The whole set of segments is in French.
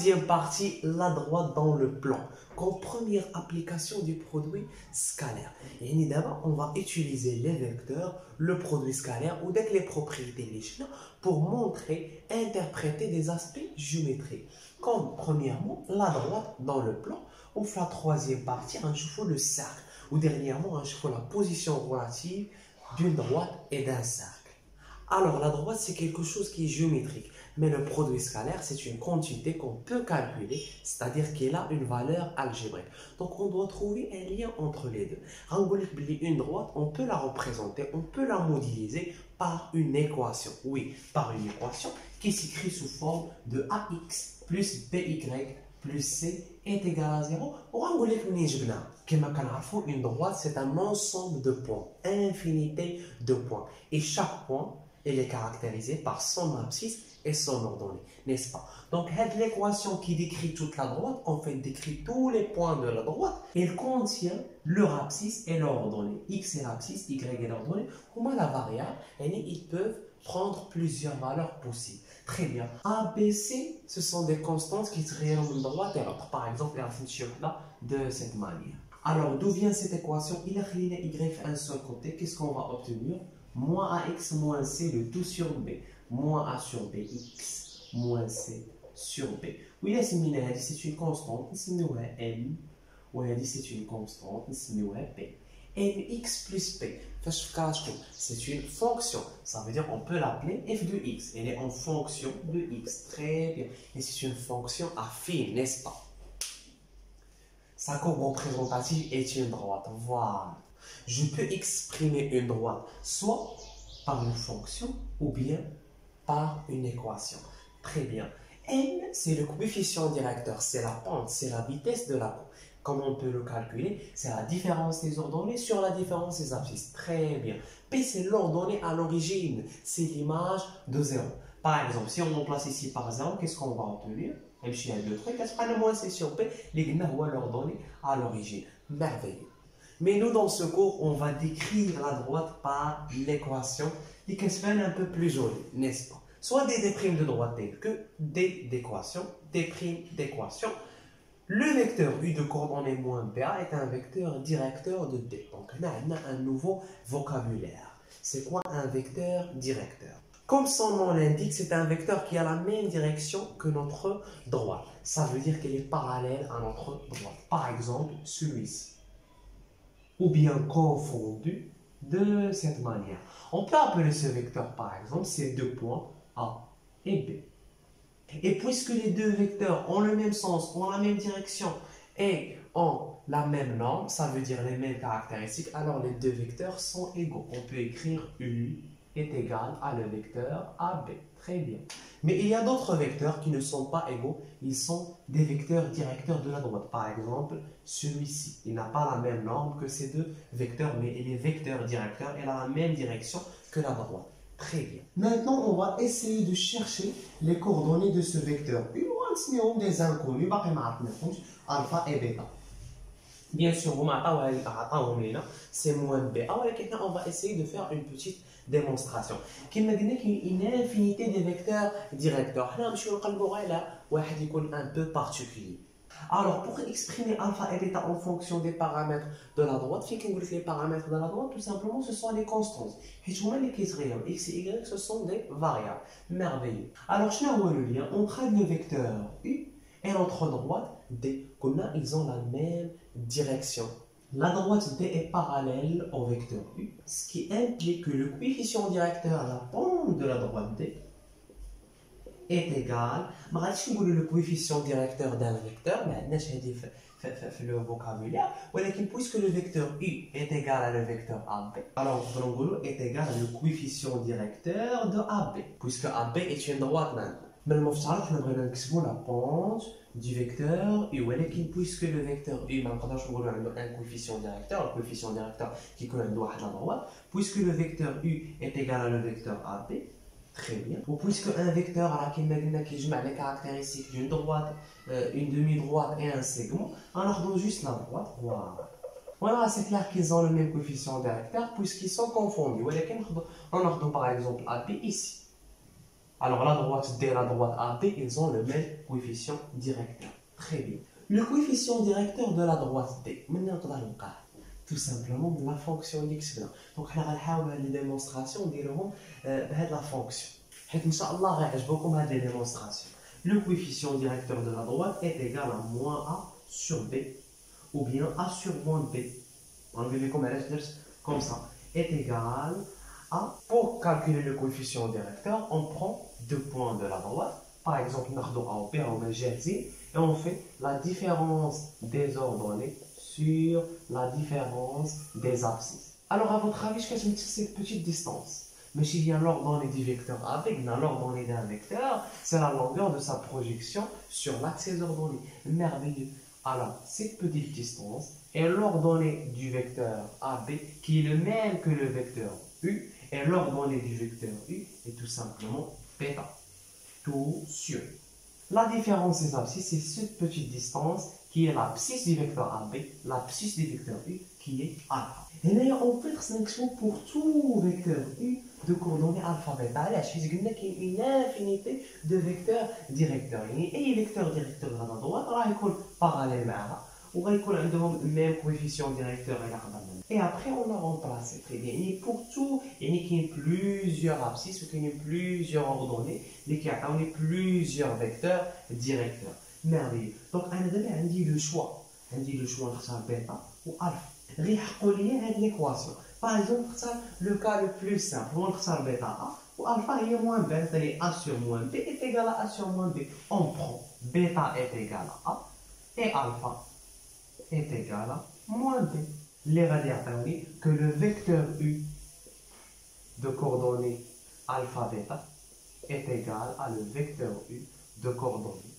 Deuxième partie, la droite dans le plan. Comme première application du produit scalaire. Et d'abord, on va utiliser les vecteurs, le produit scalaire ou dès que les propriétés légères pour montrer, interpréter des aspects géométriques. Comme premièrement, la droite dans le plan. Ou la troisième partie, on trouve le cercle. Ou dernièrement, on trouve la position relative d'une droite et d'un cercle. Alors, la droite, c'est quelque chose qui est géométrique. Mais le produit scalaire, c'est une quantité qu'on peut calculer, c'est-à-dire qu'elle a une valeur algébrique. Donc, on doit trouver un lien entre les deux. Une droite, on peut la représenter, on peut la modéliser par une équation. Oui, par une équation qui s'écrit sous forme de AX plus BY plus C est égal à 0. Une droite, c'est un ensemble de points, infinité de points. Et chaque point, elle est caractérisée par son abscisse et son ordonnée, n'est-ce pas? Donc, l'équation qui décrit toute la droite, en fait, décrit tous les points de la droite. Elle contient leur abscisse et leur ordonnée. X est l'abscisse, Y est l'ordonnée. Ou la variable, ils peuvent prendre plusieurs valeurs possibles. Très bien. A, B, C, ce sont des constantes qui se réalisent d'une droite et l'autre. Par exemple, la fonction là, de cette manière. Alors, d'où vient cette équation? Il a créé Y à un seul côté. Qu'est-ce qu'on va obtenir? Moins AX moins C, le tout sur B. Moins A sur B, X moins C sur B. Oui, là, c'est une constante. C'est M. Ou c'est une constante. C'est P. Mx plus P. C'est une fonction. Ça veut dire qu'on peut l'appeler f de x. Elle est en fonction de x. Très bien. Et c'est une fonction affine, n'est-ce pas? Sa courbe représentative est une droite. Voilà. Je peux exprimer une droite soit par une fonction ou bien par une équation. Très bien. N, c'est le coefficient directeur. C'est la pente, c'est la vitesse de la courbe. Comment on peut le calculer? C'est la différence des ordonnées sur la différence des abscisses. Très bien. P, c'est l'ordonnée à l'origine. C'est l'image de 0. Par exemple, si on remplace ici par 0, qu'est-ce qu'on va obtenir? M chez L de truc, qu'est-ce qu'on a moins c'est sur P? Les gna ou l'ordonnée à l'origine. Merveilleux. Mais nous, dans ce cours, on va décrire la droite par l'équation qui est un peu plus jolie, n'est-ce pas? Soit des primes de droite telles que des d'équation, des primes d'équation. Le vecteur U de coordonnée moins BA est un vecteur directeur de D. Donc là, on a un nouveau vocabulaire. C'est quoi un vecteur directeur? Comme son nom l'indique, c'est un vecteur qui a la même direction que notre droite. Ça veut dire qu'elle est parallèle à notre droite. Par exemple, celui-ci. Ou bien confondu de cette manière. On peut appeler ce vecteur, par exemple, ces deux points A et B. Et puisque les deux vecteurs ont le même sens, ont la même direction et ont la même norme, ça veut dire les mêmes caractéristiques, alors les deux vecteurs sont égaux. On peut écrire U est égal à le vecteur AB. Très bien. Mais il y a d'autres vecteurs qui ne sont pas égaux. Ils sont des vecteurs directeurs de la droite. Par exemple, celui-ci. Il n'a pas la même norme que ces deux vecteurs, mais il est vecteur directeur. Il a la même direction que la droite. Très bien. Maintenant, on va essayer de chercher les coordonnées de ce vecteur U. On des inconnus, alpha et bêta. Bien sûr, c'est moins B. On va essayer de faire une petite démonstration. Qui m'a dit qu'il y a une infinité de vecteurs directeurs. Là, je vais un peu particulier. Alors, pour exprimer alpha et bêta en fonction des paramètres de la droite, les paramètres de la droite, tout simplement, ce sont les constantes. Et je les x et y, ce sont des variables. Merveilleux. Alors, je vais le lien entre le vecteur U et notre droite D. Ils ont la même direction. La droite D est parallèle au vecteur U, ce qui implique que le coefficient directeur à la pente de la droite D est égal. Le coefficient directeur d'un vecteur, mais le vocabulaire, puisque le vecteur U est égal à le vecteur AB, alors est égal à le coefficient directeur de AB, puisque AB est une droite maintenant. Mais le la pente du vecteur U, puisque le vecteur U, un coefficient directeur, le coefficient directeur qui connaît la droite, puisque le vecteur U est égal à le vecteur AB, très bien. Ou puisque un vecteur qui les caractéristiques d'une droite, une demi-droite et un segment, on leur donne juste la droite. Voilà, c'est clair qu'ils ont le même coefficient directeur puisqu'ils sont confondus. On leur donne par exemple AB ici. Alors la droite D et la droite AB, ils ont le même coefficient directeur. Très bien. Le coefficient directeur de la droite D, maintenant tout simplement la fonction x. Donc on va faire les démonstrations de la fonction. Inch'Allah, غيعجبكم هذه les démonstrations. Le coefficient directeur de la droite est égal à moins a sur b, ou bien a sur moins b. On va comme ça, est égal à, pour calculer le coefficient directeur, on prend deux points de la droite, par exemple, on a B, on a et on fait la différence des ordonnées sur la différence des abscisses. Alors, à votre avis, qu'est-ce que c'est cette petite distance? Mais s'il y a l'ordonnée du vecteur avec l'ordonnée d'un vecteur, c'est la longueur de sa projection sur l'axe des ordonnées. Merveilleux. Alors, cette petite distance est l'ordonnée du vecteur AB qui est le même que le vecteur U, et l'ordonnée du vecteur U est tout simplement bêta. Tout sur. La différence des abscisses, c'est cette petite distance qui est l'abscisse du vecteur AB, l'abscisse du vecteur U qui est alpha. Et là, on peut faire pour tout vecteur U de coordonnées alpha bêta. Là, je vais dire qu'il y a une infinité de vecteurs directeurs. Et les vecteurs directeurs à la droite, ils sont parallèles à ou ils ont le même coefficient directeur. Et après, on a remplacé. Très bien. Et pour tout, il y a plusieurs abscisses, il y a plusieurs ordonnées, il y a plusieurs vecteurs directeurs. Merveilleux. Donc, on dit le choix. On dit le choix entre bêta ou alpha. Réaccoler l'équation. Par exemple, le cas le plus simple, on a bêta A ou alpha est moins b, c'est-à-dire A sur moins b est égal à A sur moins b. On prend bêta est égal à A et alpha est égal à moins b. Les radiateurs que le vecteur U de coordonnées alpha bêta est égal à le vecteur U de coordonnées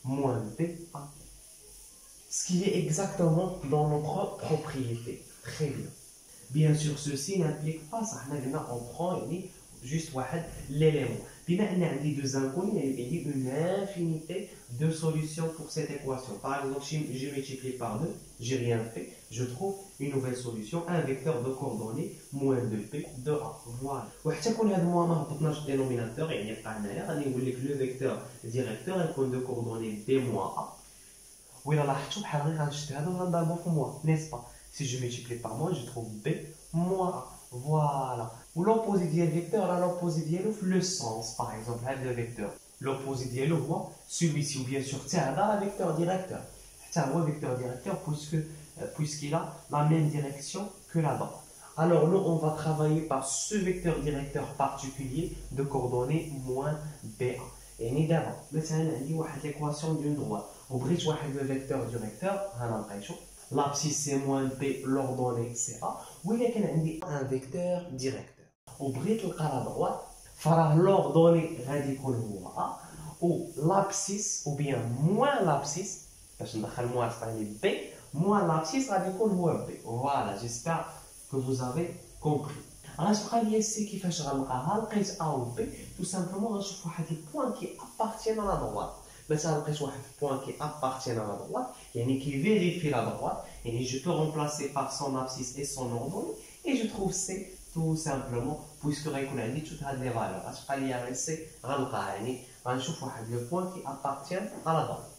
moins b A. Ce qui est exactement dans notre propriété. Très bien. Bien sûr, ceci n'implique pas ça. On prend juste l'élément. Bima on a deux inconnus, il y a une infinité de solutions pour cette équation. Par exemple, si je multiplie par 2, j'ai rien fait, je trouve une nouvelle solution, un vecteur de coordonnées moins 2p de a. Voilà. وحتى كون هذا ما هبطناش الدينوميناتور يعني بقى هنايا غادي نقول لك لو فيكتور ديريكتور يكون دو كوردوني b moins a. وإلا لاحظتوا بحال غير غنشد هذا وغنضربو في moins, n'est-ce pas? Si je multiplie par moins, je trouve b moins a. Voilà. Ou l'opposé du vecteur, là l'opposé du le sens, par exemple, le vecteur. L'opposé du voit celui-ci, ou bien sûr, c'est un vecteur directeur. C'est un vecteur directeur puisqu'il a la même direction que la droite. Alors nous, on va travailler par ce vecteur directeur particulier de coordonnées moins BA. Et nous d'abord, مثلا عندي واحد l'équation d'une droite. وبغيت واحد le vecteur directeur, l'abscisse c'est moins b, l'ordonnée c'est a. ولكن عندي un vecteur directeur. وبغيت نلقى la droite, فراه l'ordonnée غادي يكون هو a, ou l'abscisse ou bien moins l'abscisse, باش ندخل moins تعطيني b, moins l'abscisse غادي يكون هو b. Voilà, j'espère que vous avez compris. غتبقى لي سي كيفاش غنلقاها. لقيت a و b, tout simplement غنشوف واحد البوان qui appartient à la droite. مثلا لقيت واحد point qui appartient à la droite, يعني qui vérifie la droite, et je peux remplacer par son abscisse et son ordonnée, et je trouve C tout simplement, puisque غيكون عندي toutes هاد les valeurs. غتبقى لي غير C غنلقاها, يعني غنشوف واحد le point qui appartient à la droite.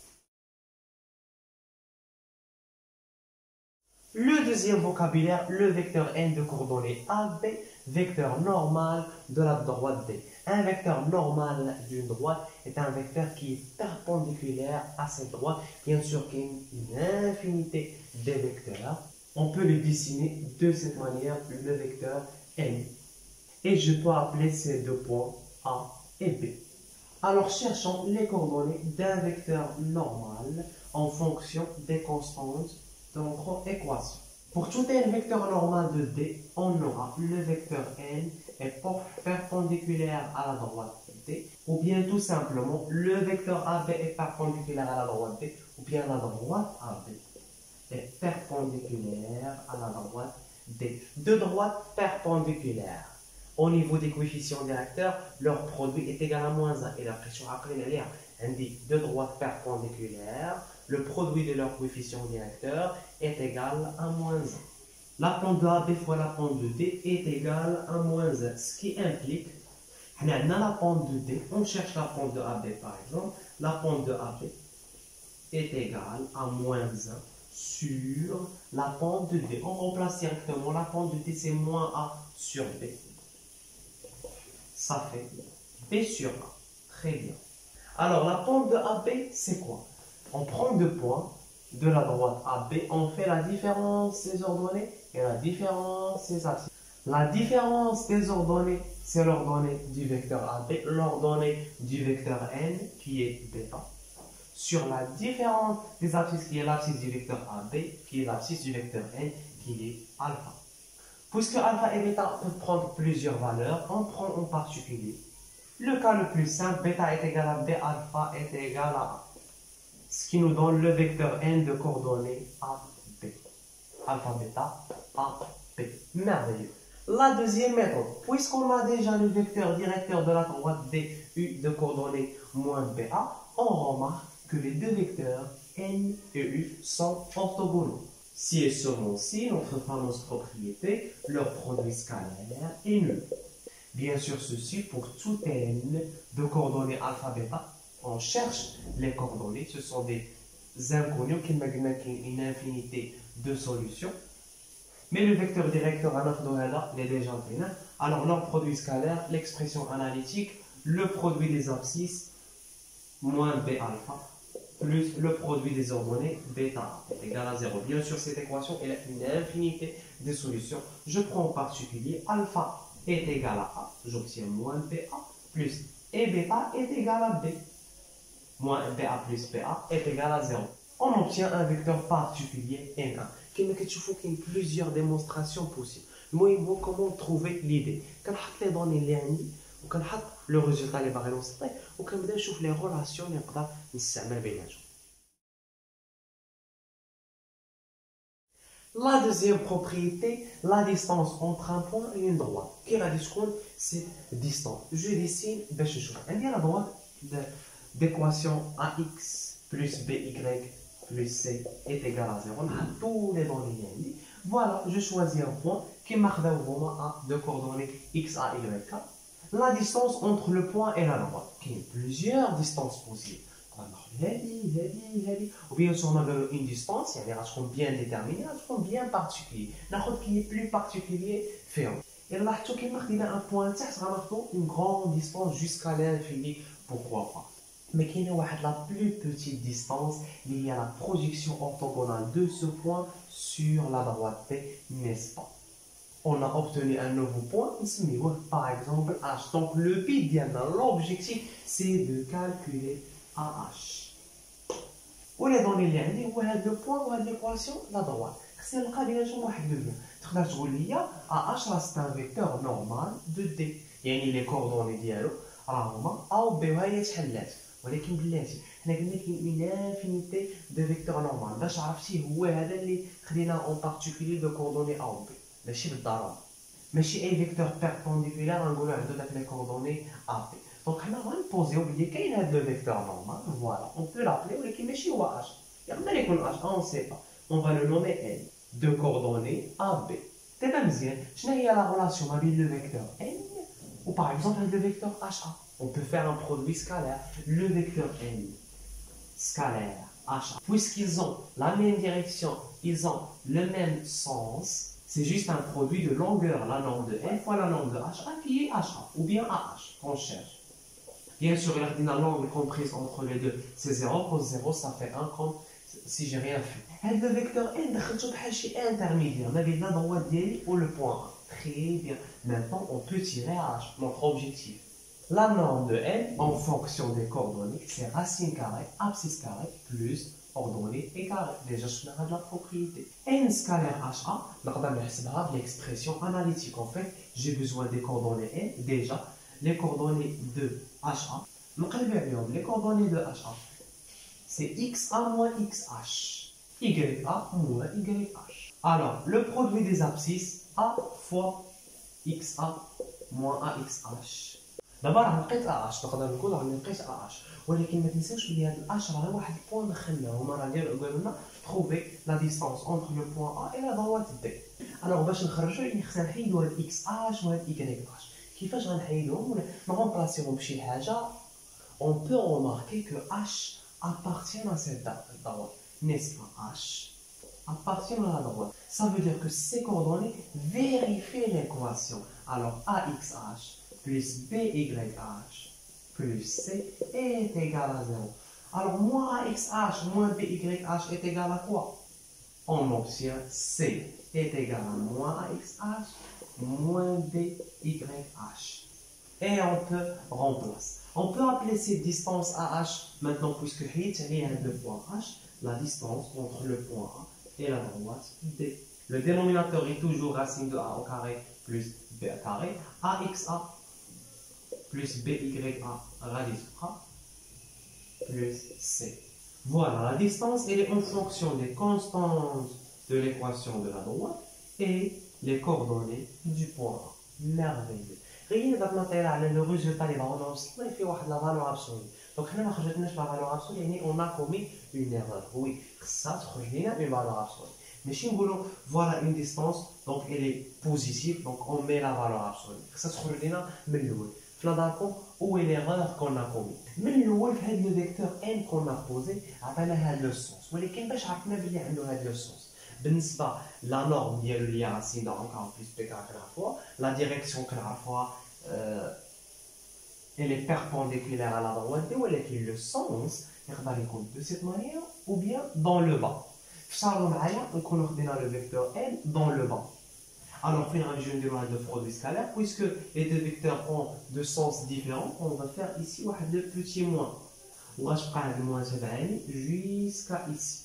Le deuxième vocabulaire, le vecteur n de coordonnées AB, vecteur normal de la droite D. Un vecteur normal d'une droite est un vecteur qui est perpendiculaire à cette droite. Bien sûr qu'il y a une infinité de vecteurs. On peut les dessiner de cette manière, le vecteur n. Et je peux appeler ces deux points A et B. Alors cherchons les coordonnées d'un vecteur normal en fonction des constantes de notre équation. Pour tout un vecteur normal de D, on aura le vecteur n est perpendiculaire à la droite D, ou bien tout simplement le vecteur AB est perpendiculaire à la droite D, ou bien la droite AB est perpendiculaire à la droite D. Deux droites perpendiculaires. Au niveau des coefficients directeurs, leur produit est égal à moins 1. Et la pression indique deux droites perpendiculaires. Le produit de leur coefficient directeur est égal à moins 1. La pente de AB fois la pente de D est égale à moins 1, ce qui implique On a la pente de D, on cherche la pente de AB par exemple. La pente de AB est égale à moins 1 sur la pente de D. On remplace directement la pente de D, c'est moins A sur B. Ça fait B sur A. Très bien. Alors la pente de AB, c'est quoi? On prend deux points de la droite AB, on fait la différence des ordonnées et la différence des axes. La différence des ordonnées, c'est l'ordonnée du vecteur AB, l'ordonnée du vecteur n qui est bêta, sur la différence des abscisses qui est l'abscisse du vecteur AB, qui est l'abscisse du vecteur n qui est alpha. Puisque alpha et bêta peuvent prendre plusieurs valeurs, on prend en particulier le cas le plus simple, bêta est égal à B, alpha est égal à A. Ce qui nous donne le vecteur n de coordonnées AB. Alpha, bêta, A, B. Merveilleux. La deuxième méthode, puisqu'on a déjà le vecteur directeur de la droite D, U de coordonnées moins BA, on remarque que les deux vecteurs N et U sont orthogonaux. Si et seulement si notre fameuse propriété, leur produit scalaire est nul. Bien sûr, ceci pour tout N de coordonnées alpha, bêta, on cherche les coordonnées, ce sont des inconnus qui imaginent une infinité de solutions. Mais le vecteur directeur à notre est déjà plein. Alors, leur produit scalaire, l'expression analytique, le produit des abscisses, moins B alpha, plus le produit des ordonnées bêta est égal à 0. Bien sûr, cette équation elle a une infinité de solutions. Je prends en particulier alpha est égal à A, j'obtiens moins BA plus et bêta est égal à B. Moins BA plus BA est égal à 0. On obtient un vecteur particulier N1. Comme vous voyez, il y a plusieurs démonstrations possibles. Moi, comment trouver l'idée? On met les données linéaires, on met le résultat les barres et on commence à voir les relations que nous pouvons utiliser. La deuxième propriété, la distance entre un point et une droite. Qui va dire cette distance? Je dessine, on dit à la droite d'équation AX plus BY plus C est égal à 0. On a tous les données linéaires. Voilà, je choisis un point qui marque à deux coordonnées X, A, Y, K. La distance entre le point et la droite. Il y a plusieurs distances possibles. Ou bien si on a une distance, il y a des bien déterminée, des bien particulier. N'importe qui est plus particulier, fait. Et là, tout qui marque un point, ça marque une grande distance jusqu'à l'infini. Pourquoi pas? Mais qui est la plus petite distance, il y a la projection orthogonale de ce point sur la droite T, n'est-ce pas? On a obtenu un nouveau point, par exemple H. Donc le but, l'objectif, c'est de calculer AH. Où est dans les liens? Où est le point, où est l'équation? La droite. C'est le cas de l'AH. C'est un vecteur normal de D. يعني les coordonnées ديالو راهما A و B وهي تحلات. ولكن بلاتي حنا قلنا كاين une infinité de vecteurs normaux. باش عرفتي هو هذا اللي خدينا en particulier de coordonnées A و B. ماشي بالضروره. ماشي اي فيكتور بيربونديكولار نقولوا عنده داك لي coordonnées A B. Donc حنا غنبوزيو بلي كاين هذا لو فيكتور نورمال. فوالا on peut l'appeler ولكن ماشي هو H. يقدر يكون H, on sait pas. On va le nommer N. De coordonnées A B. دابا مزيان شنو هي لا relation ما بين le vecteur N ou par exemple le vecteur HA? On peut faire un produit scalaire, le vecteur n scalaire HA. Puisqu'ils ont la même direction, ils ont le même sens, c'est juste un produit de longueur, la norme de n fois la norme de HA qui est HA, ou bien AH, qu'on cherche. Bien sûr, l'angle comprise entre les deux, c'est 0, cos 0, ça fait 1 comme si j'ai rien fait. Et le vecteur n, c'est intermédiaire, on avait la droite d'L ou le point A. Très bien. Maintenant, on peut tirer H, notre objectif. La norme de n en fonction des coordonnées, c'est racine carrée, abscisse carrée, plus ordonnée et carré. Déjà, je vais de la propriété. N scalaire HA, l'expression analytique. En fait, j'ai besoin des coordonnées n. Déjà, les coordonnées de HA. Les coordonnées de HA, c'est XA moins XH. YA moins YH. Alors, le produit des abscisses, A fois XA moins AXH. دابا راه لقيت AH، نقدر نقول راني لقيت AH، ولكن ما تنساوش بلي هاد الH راه واحد البوان دخلناه، هما راه قالوا لنا trouver la distance entre le point A et la droite D. alors باش نخرجوا خصنا نحيدوا هاد XH وهاد YH. كيفاش غنحيدهم نغومبلاسيهم بشي حاجه. On peut remarquer que H appartient à cette droite, n'est-ce pas? H appartient à la droite. Ça veut dire que ces coordonnées vérifient l'équation. Alors AXH plus BYH plus C est égal à 0. Alors moins AXH moins BYH est égal à quoi? On obtient C est égal à moins AXH moins BYH. Et on peut remplacer. On peut appeler cette distance AH maintenant, puisque il y a le point H, la distance entre le point A et la droite D. Le dénominateur est toujours racine de A au carré plus B au carré. AXA plus BYA radius A plus C. Voilà, la distance elle est en fonction des constantes de l'équation de la droite et les coordonnées du point A. Merveilleux. غير داك نعطيها على لو ريزولتا اللي بغا نوصلو فيه واحد لا فالور ابسولي. دونك حنا ما خرجتناش لا فالور ابسولي يعني اون ا كومي اون ايرور. وي خصها تخرج لينا اون فالور ابسولي. ماشي نقولوا فوالا اون ديستونس دونك الي بوزيتيف دونك اون مي لا فالور ابسولي. خصها تخرج لينا من الاول. فلا داكو او اي ليرور كون ا كومي. من الاول في هاد لو فيكتور ان كون ا بوزي عطانا هاد لو سونس. ولكن باش عرفنا بلي عنده هاد لو سونس بالنسبه لا نورم ديالو اللي هي راسين دو 1 بلس بي كنعرفوها. لا ديريكسيون كنعرفوها elle est perpendiculaire à la droite ou elle est le sens de cette manière ou bien dans le bas. On a le vecteur n dans le bas. Alors, pour une région de produit scalaire, puisque les deux vecteurs ont deux sens différents, on va faire ici le petit moins. On va faire le moins jusqu'à ici.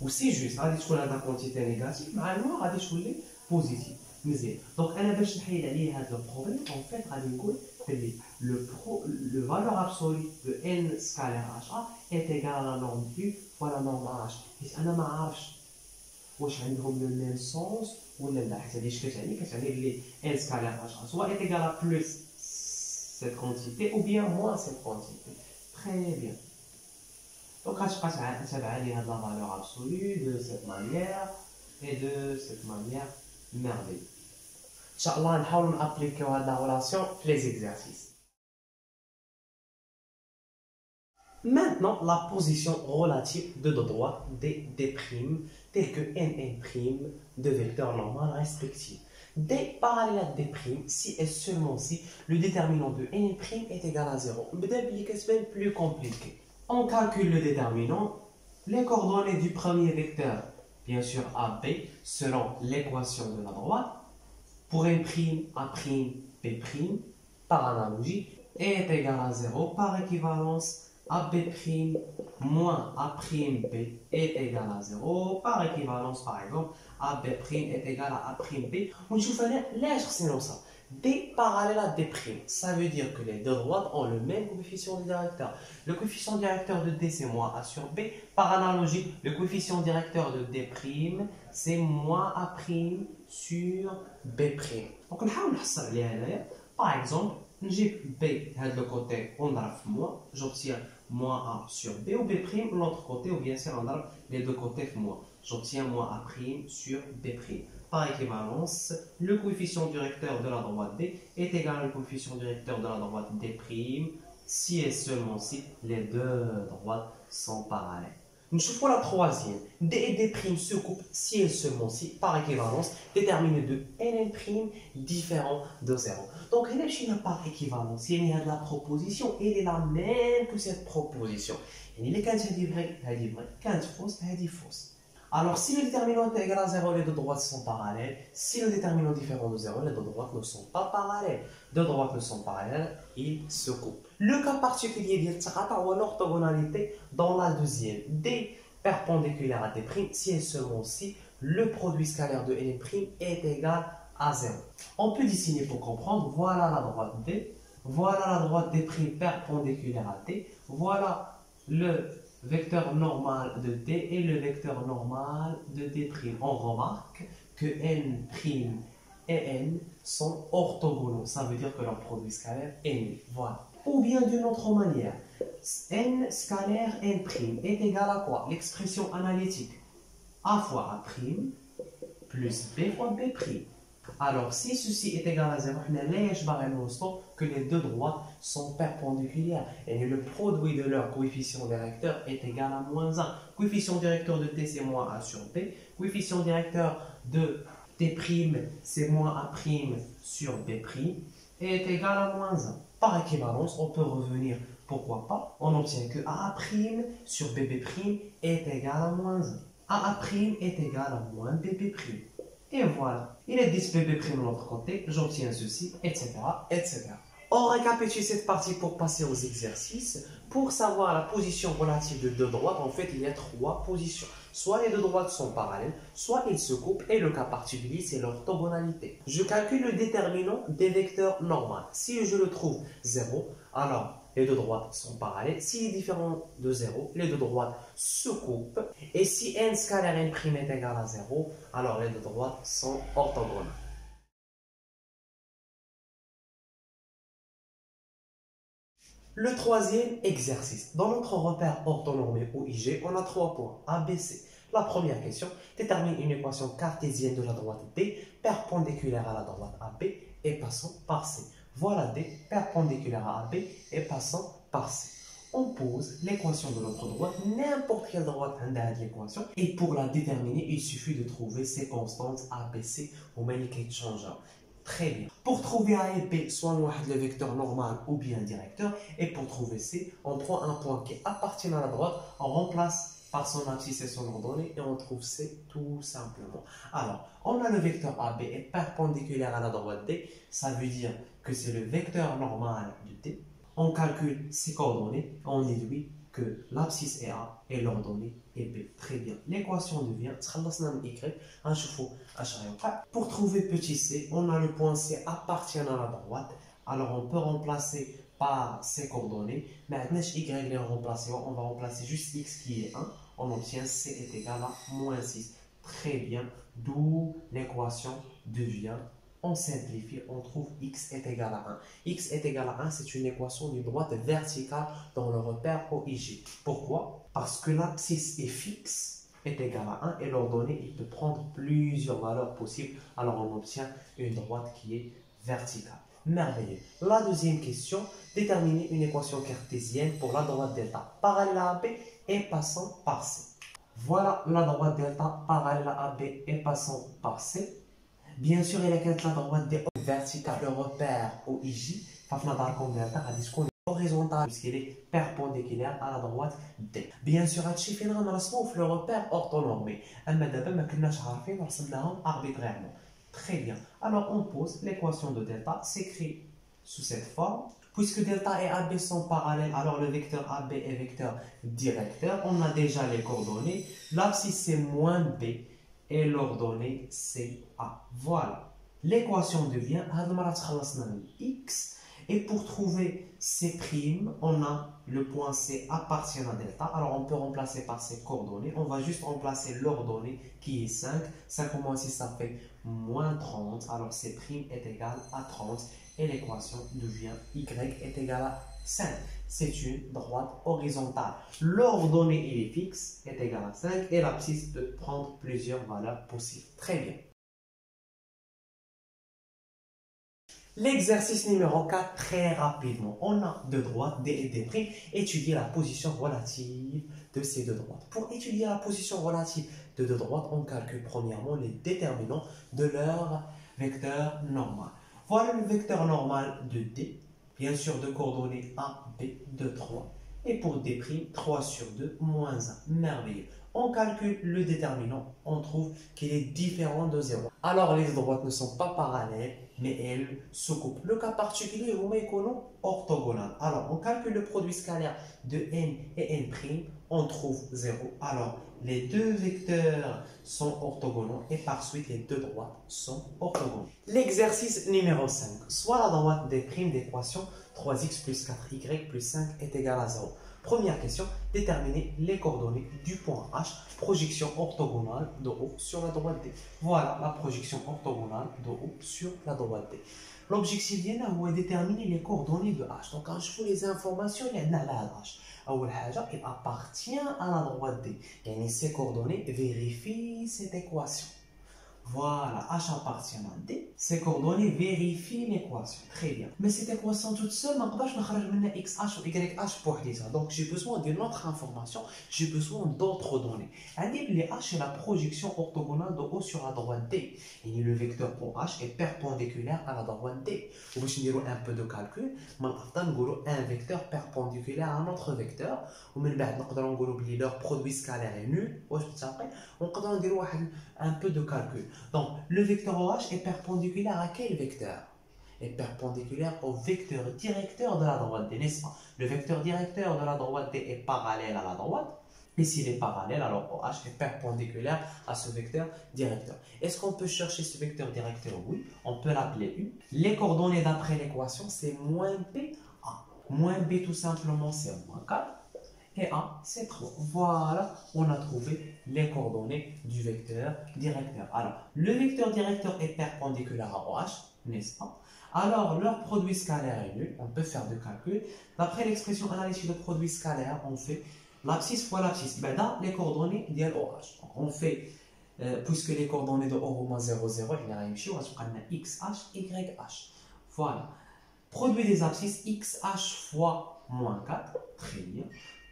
Ou si juste, on a la quantité négative, mais on a des positive. Donc, on va chercher le problème. En fait, le valeur absolue de n scalaire HA est égale à la norme Q fois la norme H. Et on ne sait pas le même sens ou le même n scalaire HA soit est égal à plus cette quantité ou bien moins cette quantité. Très bien. Donc, on va chercher la valeur absolue de cette manière et de cette manière. Merveilleux. Inch'Allah, on va appliquer la relation les exercices. Maintenant, la position relative de deux droites D' telles que N' de vecteurs normaux respectifs. D parallèle à D', si et seulement si le déterminant de N' est égal à 0. C'est plus compliqué. On calcule le déterminant, les coordonnées du premier vecteur. Bien sûr, AB, selon l'équation de la droite, pour N', A', B', par analogie, est égal à 0 par équivalence. AB' moins A'B est égal à 0 par équivalence, par exemple, AB' est égal à A'B. On va ça. D parallèle à D', ça veut dire que les deux droites ont le même coefficient directeur. Le coefficient directeur de D c'est moins A sur B. Par analogie, le coefficient directeur de D', c'est moins A' sur B'. Donc on va par exemple, j'ai B de l'autre côté, on a moins, j'obtiens moins A sur B ou B', l'autre côté, ou bien sûr on a les deux côtés moins, j'obtiens moins A' sur B'. Par équivalence, le coefficient directeur de la droite D est égal au coefficient directeur de la droite D', si et seulement si les deux droites sont parallèles. Nous voyons la troisième. D et D' se coupent si et seulement si, par équivalence, déterminés de N' différents de 0. Donc, il n'y a pas d'équivalence. Il y a de la proposition, elle est la même que cette proposition. Il y a quand fausse, fausse. Alors, si le déterminant est égal à 0, les deux droites sont parallèles. Si le déterminant est différent de 0, les deux droites ne sont pas parallèles. Deux droites ne sont parallèles, ils se coupent. Le cas particulier de l'orthogonalité dans la deuxième. D perpendiculaire à D', si et seulement si le produit scalaire de N' est égal à 0. On peut dessiner pour comprendre. Voilà la droite D. Voilà la droite D' perpendiculaire à D. Voilà le vecteur normal de D et le vecteur normal de D'. On remarque que N' et N sont orthogonaux. Ça veut dire que leur produit scalaire est nul. Voilà. Ou bien d'une autre manière, N scalaire N' est égal à quoi? L'expression analytique A fois A' plus B fois B'. Alors, si ceci est égal à 0, que les deux droites sont perpendiculaires et le produit de leur coefficient directeur est égal à moins 1. Coefficient directeur de t, c'est moins a sur b. Coefficient directeur de t', c'est moins a' sur b' et est égal à moins 1. Par équivalence, on peut revenir, pourquoi pas, on obtient que a' sur bb' est égal à moins 1. a' est égal à moins bb'. Et voilà, il est 10 bb' de l'autre côté, j'obtiens ceci, etc., etc. On récapitule cette partie pour passer aux exercices. Pour savoir la position relative de deux droites, en fait, il y a trois positions. Soit les deux droites sont parallèles, soit ils se coupent, et le cas particulier, c'est l'orthogonalité. Je calcule le déterminant des vecteurs normaux. Si je le trouve 0, alors les deux droites sont parallèles. S'il est différent de 0, les deux droites se coupent. Et si n scalaire n' est égal à 0, alors les deux droites sont orthogonales. Le troisième exercice. Dans notre repère orthonormé OIG, on a 3 points A, B, C. La première question, détermine une équation cartésienne de la droite D perpendiculaire à la droite AB et passant par C. Voilà D perpendiculaire à AB et passant par C. On pose l'équation de notre droite, n'importe quelle droite a l'équation, et pour la déterminer, il suffit de trouver ses constantes A, B, C ou maniquet changeant. Très bien. Pour trouver A et B, soit le vecteur normal ou bien directeur, et pour trouver C, on prend un point qui appartient à la droite, on remplace par son abscisse et son ordonnée, et on trouve C tout simplement. Alors, on a le vecteur AB est perpendiculaire à la droite D, ça veut dire que c'est le vecteur normal de D. On calcule ses coordonnées, on déduit que l'abscisse est A et l'ordonnée est B. Très bien. L'équation devient Y. Pour trouver petit c, on a le point C appartenant à la droite. Alors on peut remplacer par ses coordonnées. Maintenant, Y est remplacé. On va remplacer juste X qui est 1. On obtient C est égal à moins 6. Très bien. D'où l'équation devient, on simplifie, on trouve x est égal à 1. X est égal à 1, c'est une équation d'une droite verticale dans le repère OIG. Pourquoi? Parce que l'abscisse est fixe, est égal à 1, et l'ordonnée, il peut prendre plusieurs valeurs possibles. Alors on obtient une droite qui est verticale. Merveilleux. La deuxième question, déterminer une équation cartésienne pour la droite delta parallèle à AB et passant par C. Voilà la droite delta parallèle à AB et passant par C. Bien sûr, il y a la droite des verticale, le repère OIJ, horizontal puisqu'il est perpendiculaire à la droite D. Bien sûr, le repère orthonormé. Arbitrairement. Très bien. Alors, on pose l'équation de delta, s'écrit sous cette forme. Puisque delta et AB sont parallèles, alors le vecteur AB est vecteur directeur. On a déjà les coordonnées. L'abscisse c'est moins B et l'ordonnée c'est A. Voilà. L'équation devient x. Et pour trouver C', on a le point C appartient à delta. Alors on peut remplacer par ses coordonnées. On va juste remplacer l'ordonnée qui est 5. 5 moins 6, ça fait moins 30. Alors C' est égal à 30. Et l'équation devient y est égal à 5. C'est une droite horizontale. L'ordonnée il est fixe, est égal à 5. Et l'abscisse peut prendre plusieurs valeurs possibles. Très bien. L'exercice numéro 4, très rapidement. On a deux droites, D et D', étudier la position relative de ces deux droites. Pour étudier la position relative de deux droites, on calcule premièrement les déterminants de leur vecteur normal. Voilà le vecteur normal de D, bien sûr de coordonnées A, B, 2, 3. Et pour D', 3 sur 2, moins 1. Merveilleux. On calcule le déterminant, on trouve qu'il est différent de 0. Alors les droites ne sont pas parallèles, mais elles se coupent. Le cas particulier, vous mettez orthogonal. Alors on calcule le produit scalaire de n et n', on trouve 0. Alors les deux vecteurs sont orthogonaux et par suite les deux droites sont orthogonales. L'exercice numéro 5. Soit la droite des primes d'équation 3x plus 4y plus 5 est égal à 0. Première question, déterminer les coordonnées du point H, projection orthogonale de haut sur la droite D. Voilà la projection orthogonale de haut sur la droite D. L'objectif est de déterminer les coordonnées de H. Donc quand je fais les informations, il y a la H. Il appartient à la droite D. Et ces coordonnées vérifient cette équation. Voilà, H appartient à D. Ces coordonnées vérifient l'équation. Très bien. Mais cette équation toute seule, je ne peux pas sortir XH ou YH pour dire ça. Donc j'ai besoin d'une autre information, j'ai besoin d'autres données. Les H est la projection orthogonale de O sur la droite D. Et le vecteur OH est perpendiculaire à la droite D. Pour faire un peu de calcul, on va un vecteur perpendiculaire à un autre vecteur. On va dire leur produit scalaire est nul. On va dire un peu de calcul. Donc, le vecteur OH est perpendiculaire à quel vecteur? Est perpendiculaire au vecteur directeur de la droite D, n'est-ce pas? Le vecteur directeur de la droite D est parallèle à la droite. Et s'il est parallèle, alors OH est perpendiculaire à ce vecteur directeur. Est-ce qu'on peut chercher ce vecteur directeur? Oui, on peut l'appeler U. Les coordonnées d'après l'équation, c'est moins B, A. Moins B, tout simplement, c'est moins 4. Et A, c'est 3. Voilà, on a trouvé les coordonnées du vecteur directeur. Alors, le vecteur directeur est perpendiculaire à OH, n'est-ce pas? Alors, leur produit scalaire est nul. On peut faire des calculs. D'après l'expression analytique de produit scalaire, on fait l'abscisse fois l'abscisse. Ben là, les coordonnées de OH. Donc, on fait, puisque les coordonnées de O, 0, 0, il y a XH, YH. Voilà. Produit des abscisses, XH fois moins 4. Très bien.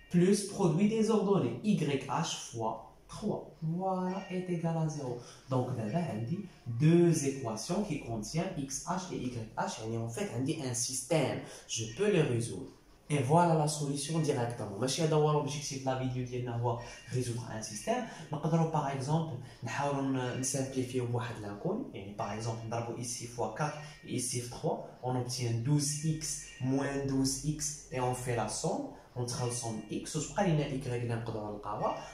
Plus produit des ordonnées YH fois 3. Voilà, est égal à 0. Donc, là, elle dit deux équations qui contiennent XH et YH. Et en fait, elle dit un système. Je peux les résoudre. Et voilà la solution directement. Je vais l'objectif de la vidéo de résoudre un système. Par exemple, on simplifier l'inconnu. Par exemple, ici fois 4 et ici 3. On obtient 12x moins 12x et on fait la somme. On transforme x,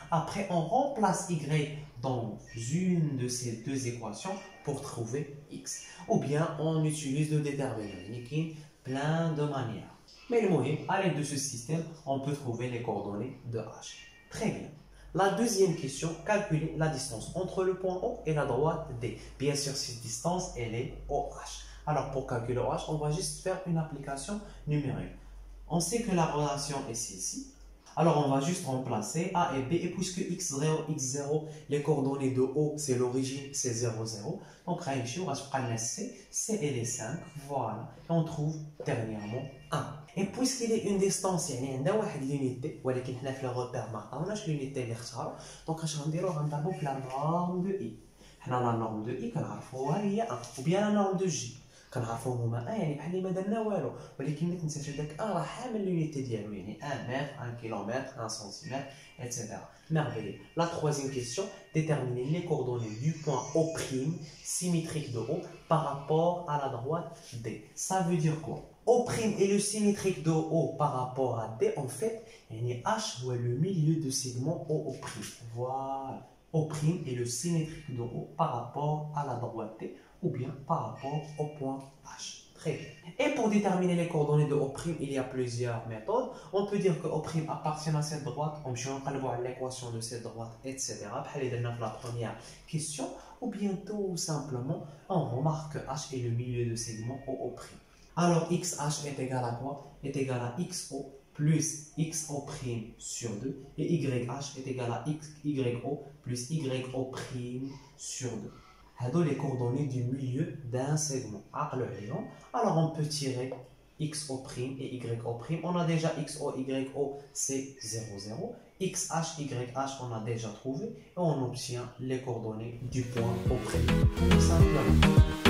après on remplace y dans une de ces deux équations pour trouver x. Ou bien on utilise le déterminant, il y a plein de manières. Mais le moyen, à l'aide de ce système, on peut trouver les coordonnées de h. Très bien. La deuxième question, calculer la distance entre le point O et la droite D. Bien sûr, cette distance, elle est OH. Alors pour calculer OH, on va juste faire une application numérique. On sait que la relation est celle-ci. Alors on va juste remplacer A et B. Et puisque x0, x0, les coordonnées de O, c'est l'origine, c'est 0, 0. Donc on va prendre C, C et les 5. Voilà. Et on trouve dernièrement 1. Et puisqu'il est une distance, il y a une unité, mais on a le repère, on a l'unité qui donc on va faire la norme de I. On a la norme de I, on هي 1. Ou bien la norme de J. كنعرفوهم هما يعني بحال ما درنا والو ولكن ما تنساش هذاك راه حامل l'unité ديالو يعني 1 mètre 1 km 1 cm etc. Merveilleux. La troisième question, déterminer les coordonnées du point O' symétrique de O par rapport à la droite D. Ça veut dire quoi? O' est le symétrique de O par rapport à D, en fait, H est le milieu de segment O'. Voilà. O' est le symétrique de O par rapport à la droite D ou bien par rapport au point H. Très bien. Et pour déterminer les coordonnées de O', il y a plusieurs méthodes. On peut dire que O' appartient à cette droite, on peut voir l'équation de cette droite, etc. La première question, ou bien tout simplement, on remarque que H est le milieu de segment O'. Alors XH est égal à quoi? Est égal à XO plus XO' sur 2 et YH est égal à YO plus YO' sur 2. Les coordonnées du milieu d'un segment. Alors on peut tirer XO' et YO'. On a déjà XO, YO, c'est 0, 0. XH, YH, on a déjà trouvé. Et on obtient les coordonnées du point O'. Tout simplement.